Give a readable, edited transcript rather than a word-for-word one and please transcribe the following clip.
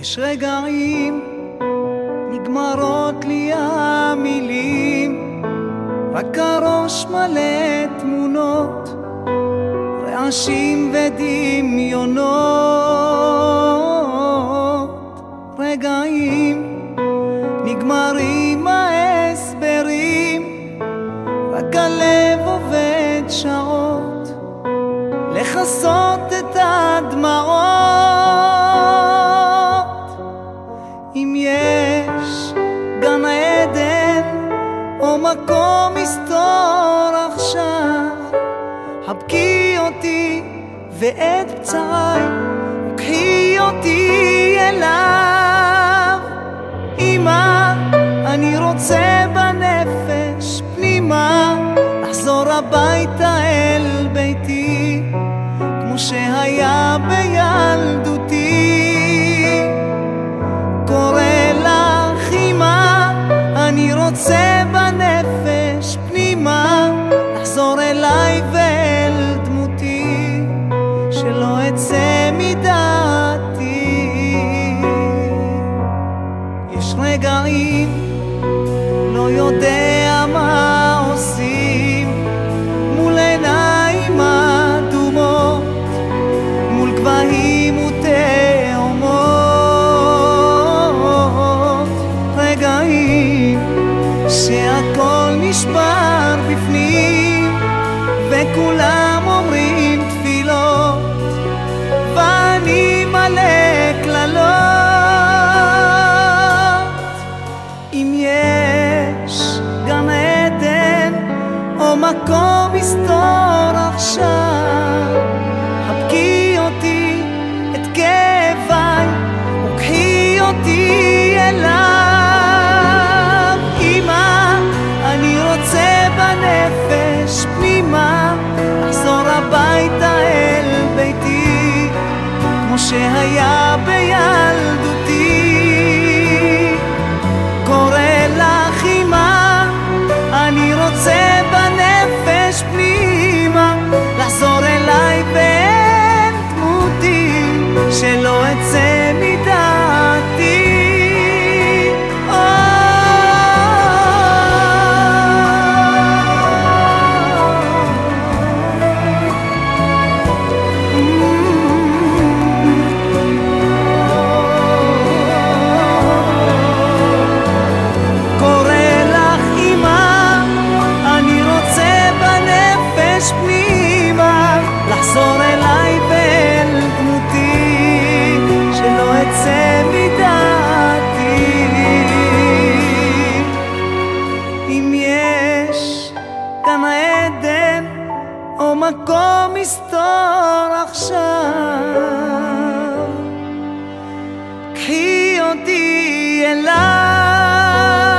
יש רגעים נגמרות לי המילים, רק הראש מלא תמונות, רעשים ודמיונות. רגעים נגמרים ההסברים, רק הלב עובד שעות לכסות את הדמעות. אם יש גן עדן או מקום מסתור עכשיו, חבקי אותי ואת פצעי וקחי אותי אליו. אמא, אני רוצה בנפש פנימה לחזור הביתה אל ביתי, כמו שהיה בילדותי. קורא לך אמא, אני רוצה בנפש פנימה לחזור אליי ואל דמותי, שלא אצא מדעתי. יש רגעים לא יודע מה עושים מול עיניים אדומות, מול גבהים ותאומות. רגעים שהכל נשבר בפנים וכולם אומרים תפילות ואני מלא קללות. אם יש גן עדן או מקום מסתור עכשיו, חבקי אותי את כאביי וקחי אותי אליו. אמא, אני רוצה בנפש פנימה לחזור הביתה אל ביתי, כמו שהיה בילדותי. קורא לך אמא, אני רוצה בנפש פנימה לחזור אליי ואל דמותי, שלא אצא מדעתי. לחזור אליי ואל דמותי, שלא אצא מדעתי. אם יש גן עדן או מקום מסתור עכשיו, קחי אותי אליי.